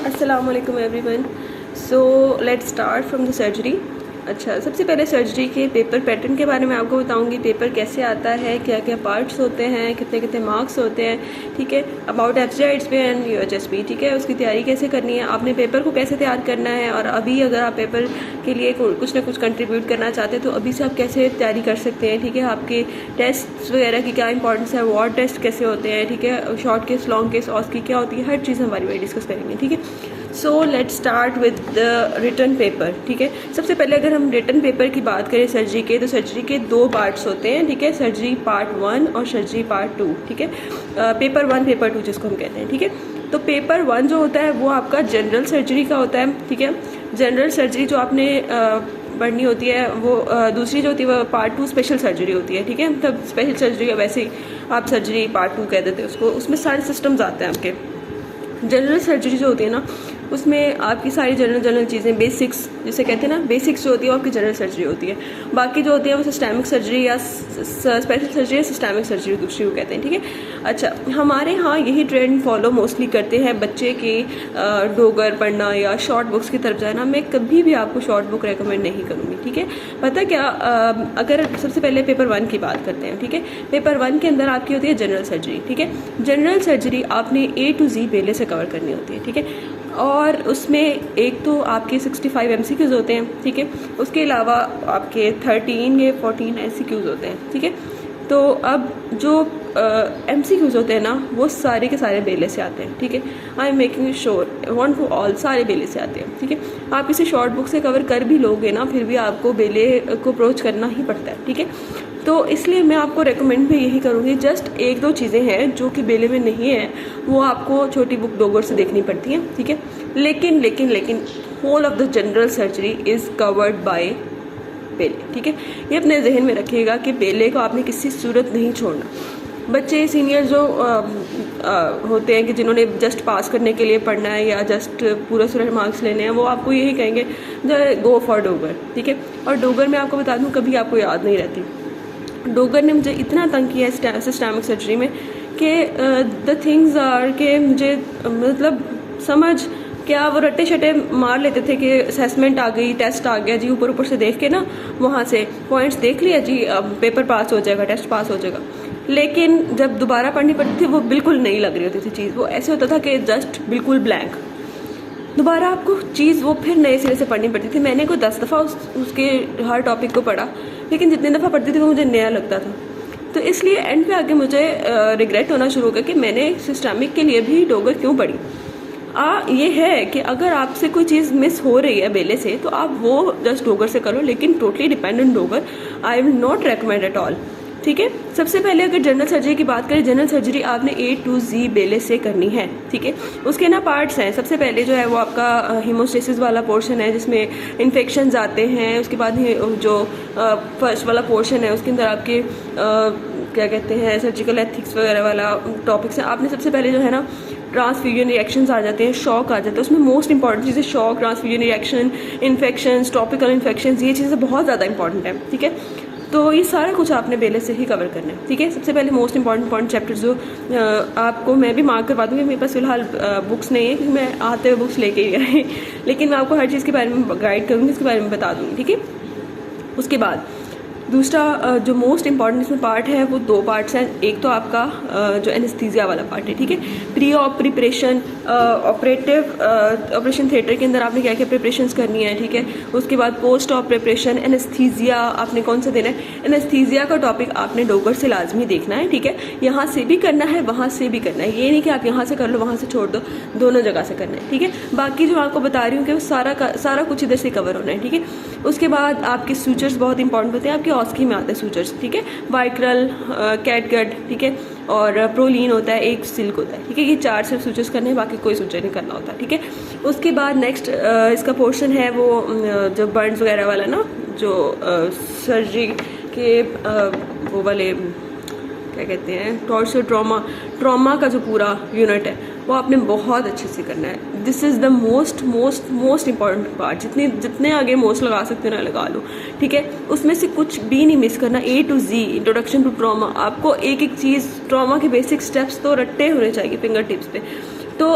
अस्सलामुअलैकुम everyone. So let's start from the surgery. अच्छा, सबसे पहले सर्जरी के पेपर पैटर्न के बारे में आपको बताऊंगी। पेपर कैसे आता है, क्या क्या पार्ट्स होते हैं, कितने कितने मार्क्स होते हैं, ठीक है। अबाउट FJITSB एंड UHSB, ठीक है। उसकी तैयारी कैसे करनी है, आपने पेपर को कैसे तैयार करना है, और अभी अगर आप पेपर के लिए कुछ ना कुछ कंट्रीब्यूट करना चाहते हैं तो अभी से आप कैसे तैयारी कर सकते हैं, ठीक है। आपके टेस्ट वगैरह की क्या इंपॉर्टेंस है, वार्ड टेस्ट कैसे होते हैं, ठीक है। शॉर्ट केस, लॉन्ग केस, ऑस की क्या होती है, हर चीज़ हमारी भाई डिस्कस करेंगे, ठीक है। So let's start with the written paper, ठीक है। सबसे पहले अगर हम रिटन पेपर की बात करें सर्जरी के, तो सर्जरी के दो पार्ट्स होते हैं, ठीक है। सर्जरी पार्ट 1 और सर्जरी पार्ट 2, ठीक है। पेपर 1, पेपर 2 जिसको हम कहते हैं, ठीक है। तो पेपर 1 जो होता है वो आपका जनरल सर्जरी का होता है, ठीक है। जनरल सर्जरी जो आपने पढ़नी होती है वो दूसरी जो होती है वो पार्ट 2 स्पेशल सर्जरी होती है, ठीक है। तब स्पेशल सर्जरी वैसे ही आप सर्जरी पार्ट 2 कह देते हैं उसको। उसमें सारे सिस्टम्स आते हैं आपके। जनरल सर्जरी जो होती है ना, उसमें आपकी सारी जनरल चीज़ें, बेसिक्स जिसे कहते हैं ना, बेसिक्स जो होती है वो आपकी जनरल सर्जरी होती है। बाकी जो होती है वो सिस्टेमिक सर्जरी या स्पेशल सर्जरी या सिस्टेमिक सर्जरी दूसरी को कहते हैं, ठीक है। अच्छा, हमारे यहाँ यही ट्रेंड फॉलो मोस्टली करते हैं बच्चे के डोगर पढ़ना या शॉर्ट बुक्स की तरफ जाना। मैं कभी भी आपको शॉर्ट बुक रेकमेंड नहीं करूँगी, ठीक है। पता क्या, अगर सबसे पहले पेपर 1 की बात करते हैं, ठीक है। पेपर 1 के अंदर आपकी होती है जनरल सर्जरी, ठीक है। जनरल सर्जरी आपने A to Z पहले से कवर करनी होती है, ठीक है। और उसमें एक तो आपके 65 MCQs होते हैं, ठीक है। उसके अलावा आपके 13 या 14 SCQs होते हैं, ठीक है। तो अब जो MCQs होते हैं ना, वो सारे के सारे बेले से आते हैं, ठीक है। I am making sure, one two all, सारे बेले से आते हैं, ठीक है। आप इसे शॉर्ट बुक से कवर कर भी लोगे ना, फिर भी आपको बेले को अप्रोच करना ही पड़ता है, ठीक है। तो इसलिए मैं आपको रेकमेंड भी यही करूँगी, जस्ट एक दो चीज़ें हैं जो कि बेले में नहीं है, वो आपको छोटी बुक डोगर से देखनी पड़ती हैं, ठीक है। लेकिन लेकिन लेकिन whole of the general surgery is covered by Bailey, ठीक है। ये अपने जहन में रखिएगा कि बेले को आपने किसी सूरत नहीं छोड़ना। बच्चे सीनियर जो होते हैं कि जिन्होंने जस्ट पास करने के लिए पढ़ना है या जस्ट पूरे मार्क्स लेने हैं, वो आपको यही कहेंगे गो फॉर डोगर, ठीक है। और डोगर में आपको बता दूँ कभी आपको याद नहीं रहती। डोगर ने मुझे इतना तंग किया है सिस्टेमिक सर्जरी में कि द थिंग्स आर के मुझे मतलब समझ क्या, वो रट्टे शट्टे मार लेते थे कि असेसमेंट आ गई, टेस्ट आ गया जी, ऊपर ऊपर से देख के ना, वहाँ से पॉइंट्स देख लिया जी, अब पेपर पास हो जाएगा, टेस्ट पास हो जाएगा। लेकिन जब दोबारा पढ़नी पड़ती थी वो बिल्कुल नहीं लग रही होती थी चीज़। वो ऐसे होता था कि जस्ट बिल्कुल ब्लैंक, दोबारा आपको चीज़ वो फिर नए सिरे से पढ़नी पड़ती थी। मैंने कोई 10 दफ़ा उसके हर टॉपिक को पढ़ा, लेकिन जितनी दफ़ा पढ़ती थी वो मुझे नया लगता था। तो इसलिए एंड पे आके मुझे रिग्रेट होना शुरू हो गया कि मैंने सिस्टमिक के लिए भी डोगर क्यों पढ़ी। ये है कि अगर आपसे कोई चीज़ मिस हो रही है बेले से, तो आप वो जस्ट डोगर से करो, लेकिन totally dependent Dogar I will not recommend at all, ठीक है। सबसे पहले अगर जनरल सर्जरी की बात करें, जनरल सर्जरी आपने A to Z बेले से करनी है, ठीक है। उसके ना पार्ट्स हैं। सबसे पहले जो है वो आपका हीमोस्टेसिस वाला पोर्शन है, जिसमें इन्फेक्शंस आते हैं। उसके बाद जो फर्स्ट वाला पोर्शन है उसके अंदर आपके क्या कहते हैं, सर्जिकल एथिक्स वगैरह वाला टॉपिक्स है। आपने सबसे पहले जो है ना, ट्रांसफ्यूजन रिएक्शंस आ जाते हैं, शॉक आ जाता है। उसमें मोस्ट इंपॉर्टेंट चीज़ें shock, transfusion reaction, infections, topical infections, ये चीज़ें बहुत ज़्यादा इंपॉर्टेंट है, ठीक है। तो ये सारा कुछ आपने बेले से ही कवर करना है, ठीक है। सबसे पहले मोस्ट इंपॉर्टेंट चैप्टर्स जो आपको मैं भी मार्क करवा दूँगी। मेरे पास फिलहाल बुक्स नहीं है क्योंकि मैं आते हुए बुक्स लेके ही आई, लेकिन मैं आपको हर चीज़ के बारे में गाइड करूँगी, इसके बारे में बता दूँगी, ठीक है। उसके बाद दूसरा जो मोस्ट इंपॉर्टेंट इसमें पार्ट है वो दो पार्ट्स हैं। एक तो आपका जो एनेस्थीसिया वाला पार्ट है, ठीक है। Pre op preparation, operation theatre के अंदर आपने क्या क्या प्रिपरेशंस करनी है, ठीक है। उसके बाद पोस्ट ऑप प्रिपरेशन, एनेस्थीसिया आपने कौन सा देना है। एनेस्थीसिया का टॉपिक आपने डोगर से लाजमी देखना है, ठीक है। यहाँ से भी करना है, वहाँ से भी करना है। ये नहीं कि आप यहाँ से कर लो वहाँ से छोड़ दो, दोनों जगह से करना है, ठीक है। बाकी जो आपको बता रही हूँ कि वो सारा कुछ इधर से कवर होना है, ठीक है। उसके बाद आपके सूचर्स बहुत इंपॉर्टेंट होते हैं, आपके ऑस्की में आते हैं सूचर्स, ठीक है। वाइक्रल, कैटगट, ठीक है, और प्रोलीन होता है, एक सिल्क होता है, ठीक है। ये 4 सिर्फ सूचर्स करने हैं, बाकी कोई सूचर नहीं करना होता, ठीक है। उसके बाद नेक्स्ट इसका पोर्शन है वो जो बर्न्स वगैरह वाला ना, जो सर्जरी के वो वाले क्या कहते हैं, टॉर्चर ट्रॉमा का जो पूरा यूनिट है वो आपने बहुत अच्छे से करना है। This is the most important part. जितने आगे मोस्ट लगा सकते हो ना लगा लो, ठीक है। उसमें से कुछ भी नहीं मिस करना। A to Z introduction to trauma, आपको एक एक चीज़ ट्रॉमा के बेसिक स्टेप्स तो रट्टे होने चाहिए फिंगर टिप्स पे। तो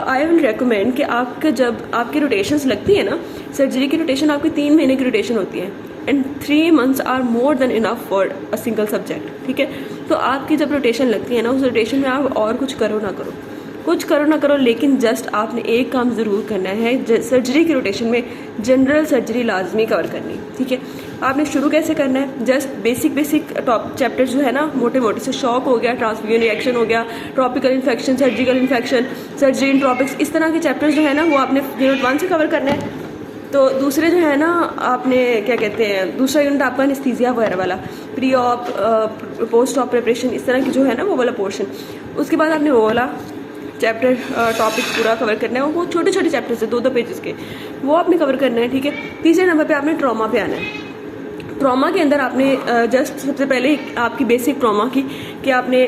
आई विल रेकमेंड कि आपका जब आपकी रोटेशंस लगती है ना, सर्जरी की रोटेशन आपकी 3 महीने की रोटेशन होती है, and 3 months are more than enough for a single subject, ठीक है। तो आपकी जब रोटेशन लगती है ना, उस रोटेशन में आप और कुछ करो ना करो, लेकिन जस्ट आपने एक काम ज़रूर करना है, सर्जरी की रोटेशन में जनरल सर्जरी लाजमी कवर करनी, ठीक है। आपने शुरू कैसे करना है, जस्ट बेसिक टॉप चैप्टर्स जो है ना, मोटे मोटे से शॉक हो गया, ट्रांसफ्यूजन रिएक्शन हो गया, tropical infection, surgical infection, surgery in tropics, इस तरह के चैप्टर्स जो है ना वो आपने यूनिट 1 से कवर करना है। तो दूसरे जो है ना, आपने क्या कहते हैं, दूसरा यूनिट आपका एनेस्थीसिया वगैरह वाला, pre op, post op preparation, इस तरह की जो है ना वो वाला पोर्शन। उसके बाद आपने वो वाला चैप्टर टॉपिक पूरा कवर करना है, वो छोटे चैप्टर्स है 2-2 पेजेस के, वो आपने कवर करना है, ठीक है। तीसरे नंबर पे आपने ट्रॉमा पे आना है। ट्रॉमा के अंदर आपने जस्ट सबसे पहले आपकी बेसिक ट्रॉमा की कि आपने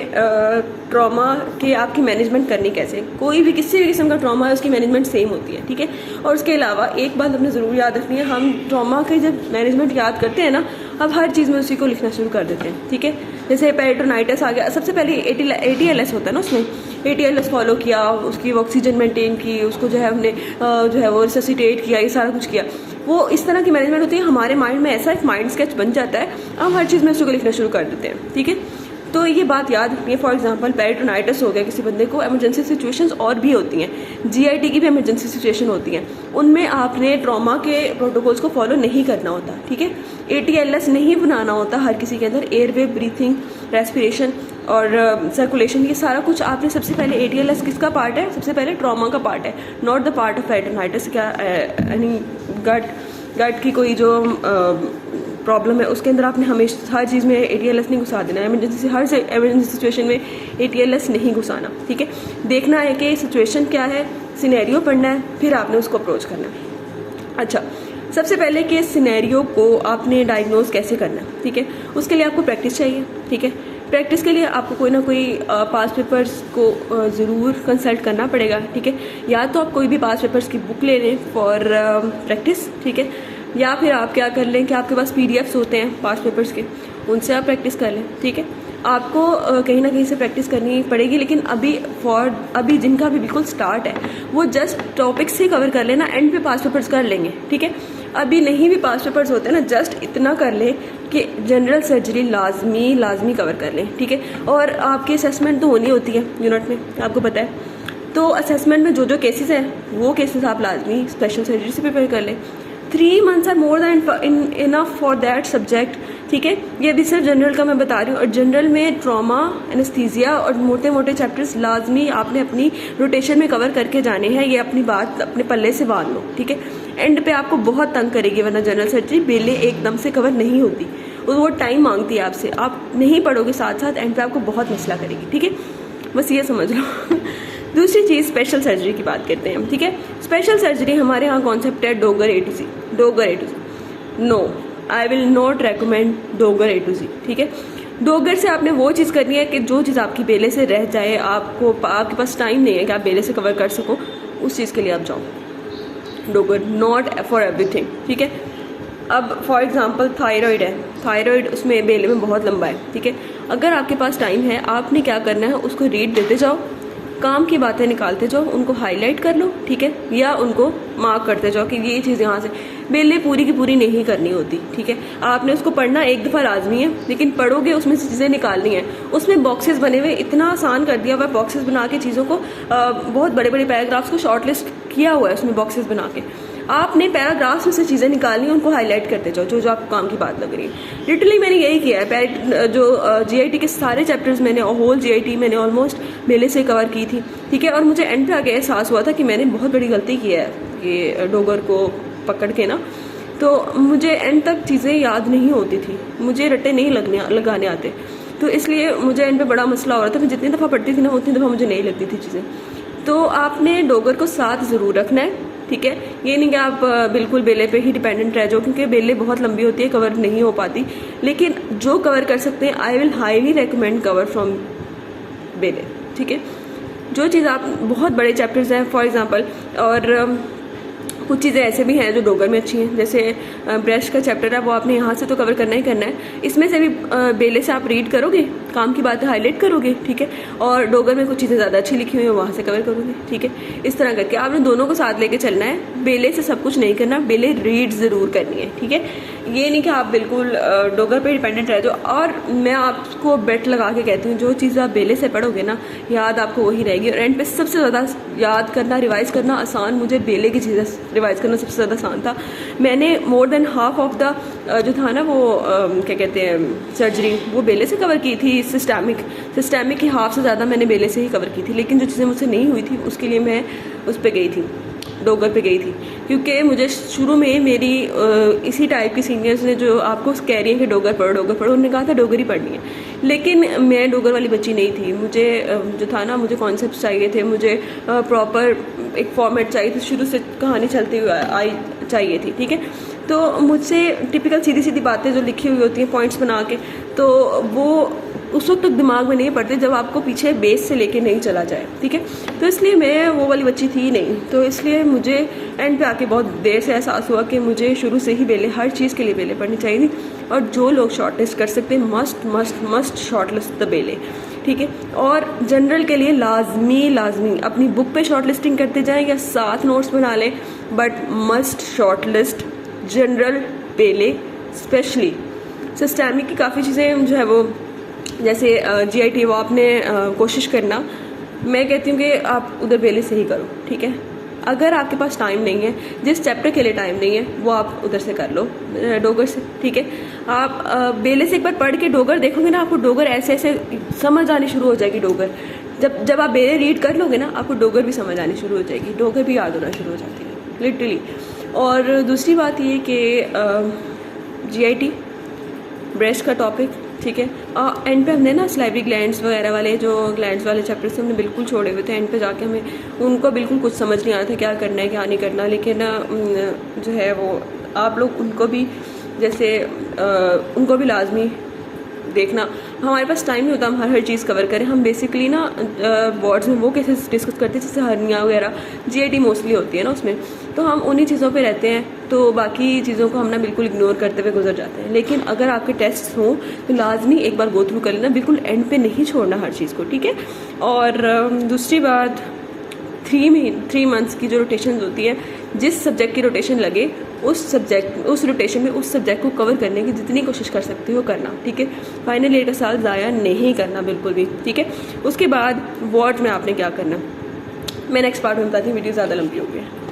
ट्रॉमा के आपकी मैनेजमेंट करनी कैसे, कोई भी किसी भी किस्म का ट्रॉमा है उसकी मैनेजमेंट सेम होती है, ठीक है। और उसके अलावा एक बात हमने ज़रूर याद रखनी है, हम ट्रॉमा के जब मैनेजमेंट याद करते हैं ना, अब हर चीज़ में उसी को लिखना शुरू कर देते हैं, ठीक है। जैसे पेरिटोनाइटिस आ गया, सबसे पहले ATLS होता है ना, उसमें ATLS फॉलो किया, उसकी ऑक्सीजन मेंटेन की, उसको जो है हमने जो है वो रिससिटेट किया, ये सारा कुछ किया, वो इस तरह की मैनेजमेंट होती है। हमारे माइंड में ऐसा एक माइंड स्केच बन जाता है, हम हर चीज़ में उसको लिखना शुरू कर देते हैं, ठीक है। तो ये बात याद रखनी है। फॉर एग्जांपल पेरिटोनाइटिस हो गया किसी बंदे को, इमरजेंसी सिचुएशंस और भी होती हैं, GIT की भी इमरजेंसी सिचुएशन होती हैं, उनमें आपने ट्रॉमा के प्रोटोकॉल्स को फॉलो नहीं करना होता, ठीक है। ATLS नहीं बनाना होता हर किसी के अंदर, एयरवे, ब्रीथिंग, रेस्पिरेशन और सर्कुलेशन, ये सारा कुछ आपने सबसे पहले ATLS किसका पार्ट है, सबसे पहले ट्रॉमा का पार्ट है, not the part of peritonitis. क्या यानी गट की कोई जो प्रॉब्लम है उसके अंदर आपने हमेशा हर चीज़ में ATLS नहीं घुसा देना, इमरजेंसी सिचुएशन में ATLS नहीं घुसाना, ठीक है। देखना है कि सिचुएशन क्या है, सिनेरियो पढ़ना है, फिर आपने उसको अप्रोच करना है। अच्छा, सबसे पहले कि सिनेरियो को आपने डायग्नोज कैसे करना है, ठीक है। उसके लिए आपको प्रैक्टिस चाहिए, ठीक है। प्रैक्टिस के लिए आपको कोई ना कोई पास्ट पेपर्स को ज़रूर कंसल्ट करना पड़ेगा, ठीक है। या तो आप कोई भी पास्ट पेपर्स की बुक ले लें फॉर प्रैक्टिस, ठीक है, या फिर आप क्या कर लें कि आपके पास PDFs होते हैं पास्ट पेपर्स के, उनसे आप प्रैक्टिस कर लें, ठीक है। आपको कहीं ना कहीं से प्रैक्टिस करनी पड़ेगी, लेकिन अभी जिनका भी बिल्कुल स्टार्ट है वो जस्ट टॉपिक्स ही कवर कर लेना, एंड पे पास्ट पेपर्स कर लेंगे, ठीक है। अभी नहीं भी पास्ट पेपर्स होते हैं ना, जस्ट इतना कर लें कि जनरल सर्जरी लाजमी कवर कर लें, ठीक है। और आपकी असेसमेंट तो होनी होती है यूनिट में, आपको पता है, तो असेसमेंट में जो केसेस हैं वो केसेस आप लाजमी स्पेशल सर्जरी से प्रिपेयर कर लें। 3 months are more than enough for that subject, ठीक है। ये अभी सिर्फ जनरल का मैं बता रही हूँ, और जनरल में ट्रॉमा, एनेस्थीसिया और मोटे चैप्टर्स लाजमी आपने अपनी रोटेशन में कवर करके जाने हैं। ये अपनी बात अपने पल्ले से बांध लो, ठीक है। एंड पे आपको बहुत तंग करेगी, वरना जनरल सर्जरी बेले एकदम से कवर नहीं होती, वो टाइम मांगती है आपसे, आप नहीं पढ़ोगे साथ साथ, एंड पे आपको बहुत मसला करेगी, ठीक है। बस ये समझ लो। दूसरी चीज़ स्पेशल सर्जरी की बात करते हैं, ठीक है। स्पेशल सर्जरी हमारे यहाँ कॉन्सेप्ट है Dogar A to Z। No, I will not recommend Dogar A to Z, ठीक है। डोगर से आपने वो चीज़ करनी है कि जो चीज़ आपकी बेले से रह जाए, आपके पास टाइम नहीं है कि आप बेले से कवर कर सको, उस चीज़ के लिए आप जाओ। डोगर नॉट फॉर एवरीथिंग, ठीक है। अब फॉर एग्जांपल थायराइड है, थायराइड उसमें बेले में बहुत लंबा है, ठीक है। अगर आपके पास टाइम है, आपने क्या करना है, उसको रीड देते जाओ, काम की बातें निकालते जाओ, उनको हाईलाइट कर लो, ठीक है, या उनको मार्क करते जाओ कि ये चीज़ यहाँ से, बेले पूरी की पूरी नहीं करनी होती, ठीक है। आपने उसको पढ़ना एक दफ़ा लाजमी है, लेकिन पढ़ोगे उसमें से चीज़ें निकालनी है। उसमें बॉक्सेस बने हुए, इतना आसान कर दिया हुआ है, बॉक्सेस बना के चीज़ों को, बहुत बड़े बड़े पैराग्राफ्स को शॉर्टलिस्ट किया हुआ है उसमें बॉक्सेस बना के। आपने पैराग्राफ्स में से चीज़ें निकालनी, उनको हाईलाइट करते जाओ जो आपको काम की बात लग रही है। लिटरली मैंने यही किया है। जो GIT के सारे चैप्टर्स मैंने, होल GIT मैंने ऑलमोस्ट मेले से कवर की थी, ठीक है। और मुझे एंड पे आके एहसास हुआ था कि मैंने बहुत बड़ी गलती की है ये डोगर को पकड़ के ना, तो मुझे एंड तक चीज़ें याद नहीं होती थी, मुझे रट्टे नहीं लगाने आते, तो इसलिए मुझे एंड पे बड़ा मसला हो रहा था। मैं जितनी दफ़ा पढ़ती थी ना, उतनी दफ़ा मुझे नहीं लगती थी चीज़ें। तो आपने डोगर को साथ ज़रूर रखना है, ठीक है। ये नहीं कि आप बिल्कुल बेले पे ही डिपेंडेंट रह जाओ, क्योंकि बेले बहुत लंबी होती है, कवर नहीं हो पाती। लेकिन जो कवर कर सकते हैं, I will highly recommend cover from बेले, ठीक है। जो चीज़ आप, बहुत बड़े चैप्टर्स हैं फॉर एग्जांपल, और कुछ चीज़ें ऐसे भी हैं जो डोगर में अच्छी हैं, जैसे ब्रेस्ट का चैप्टर है, वो आपने यहाँ से तो कवर करना ही करना है। इसमें से भी बेले से आप रीड करोगे काम की बातें हाईलाइट करोगे, ठीक है, और डोगर में कुछ चीज़ें ज़्यादा अच्छी लिखी हुई है वहाँ से कवर करोगे, ठीक है। इस तरह करके आपने दोनों को साथ लेके चलना है। बेले से सब कुछ नहीं करना, बेले रीड ज़रूर करनी है, ठीक है। ये नहीं कि आप बिल्कुल डोगर पे डिपेंडेंट रह जाओ। और मैं आपको बेट लगा के कहती हूँ, जो चीज़ आप बेले से पढ़ोगे ना, याद आपको वही रहेगी। और एंड पे सबसे ज़्यादा याद करना, रिवाइज़ करना आसान, मुझे बेले की चीज़ें रिवाइज़ करना सबसे ज़्यादा आसान था। मैंने more than half of the जो था ना वो क्या कहते हैं सर्जरी, वो बेले से कवर की थी। सिस्टेमिक की हाफ से ज़्यादा मैंने बेले से ही कवर की थी। लेकिन जो चीज़ें मुझसे नहीं हुई थी उसके लिए मैं उस पर गई थी, डोगर पे गई थी, क्योंकि मुझे शुरू में मेरी इसी टाइप की सीनियर्स ने जो आपको कह रही हैं कि डोगर पढ़ो, उन्होंने कहा था डोगर ही पढ़नी है। लेकिन मैं डोगर वाली बच्ची नहीं थी। मुझे जो था ना, मुझे कॉन्सेप्ट चाहिए थे, मुझे प्रॉपर एक फॉर्मेट चाहिए था, शुरू से कहानी चलती हुई आई चाहिए थी, ठीक है। तो मुझसे टिपिकल सीधी सीधी बातें जो लिखी हुई होती हैं पॉइंट्स बना के, तो वो उस वक्त तक दिमाग में नहीं पड़ते जब आपको पीछे बेस से लेके नहीं चला जाए, ठीक है। तो इसलिए मैं वो वाली बच्ची थी नहीं। तो इसलिए मुझे एंड पे आके बहुत देर से एहसास हुआ कि मुझे शुरू से ही बेले, हर चीज़ के लिए बेले पढ़नी चाहिए थी। और जो लोग शॉर्ट लिस्ट कर सकते हैं, मस्ट शॉर्ट लिस्ट द बेले, ठीक है। और जनरल के लिए लाजमी अपनी बुक पे शॉर्ट लिस्टिंग करते जाएं या साथ नोट्स बना लें, but must short list general बेले। स्पेशली सिस्टेमिक की काफ़ी चीज़ें जो है वो, जैसे GIT, वो आपने कोशिश करना, मैं कहती हूँ कि आप उधर बेले से ही करो, ठीक है। अगर आपके पास टाइम नहीं है, जिस चैप्टर के लिए टाइम नहीं है, वो आप उधर से कर लो, डोगर से, ठीक है। आप बेले से एक बार पढ़ के डोगर देखोगे ना, आपको डोगर ऐसे ऐसे समझ आनी शुरू हो जाएगी। डोगर जब आप बेले रीड कर लोगे ना, आपको डोगर भी समझ आनी शुरू हो जाएगी, डोगर भी याद होना शुरू हो जाती है लिटरली। और दूसरी बात ये कि GIT ब्रेस्ट का टॉपिक, ठीक है। एंड पे हमने ना स्लाइवरी ग्लैंड्स वगैरह वाले, जो ग्लैंड्स वाले चैप्टर्स हमने बिल्कुल छोड़े हुए थे। एंड पे जाके हमें उनको बिल्कुल कुछ समझ नहीं आ रहा था क्या करना है क्या नहीं करना। लेकिन जो है वो आप लोग उनको भी जैसे उनको भी लाजमी देखना। हमारे पास टाइम नहीं होता हम हर चीज़ कवर करें। हम बेसिकली ना बोर्ड्स में वो केसेस डिस्कस करते हैं जैसे हर्निया वगैरह, GIT मोस्टली होती है ना उसमें, तो हम उन्हीं चीज़ों पे रहते हैं। तो बाकी चीज़ों को हम ना बिल्कुल इग्नोर करते हुए गुजर जाते हैं। लेकिन अगर आपके टेस्ट हों तो लाजमी एक बार गो थ्रू कर लेना, बिल्कुल एंड पे नहीं छोड़ना हर चीज़ को, ठीक है। और दूसरी बात, 3 मंथ्स की जो रोटेशन होती है, जिस सब्जेक्ट की रोटेशन लगे उस रोटेशन में उस सब्जेक्ट को कवर करने की जितनी कोशिश कर सकते हो करना, ठीक है। फाइनल ईयर का साल ज़ाया नहीं करना बिल्कुल भी, ठीक है। उसके बाद वार्ड में आपने क्या करना, मैं नेक्स्ट पार्ट में बताती हूँ, वीडियो ज़्यादा लंबी हो गई है।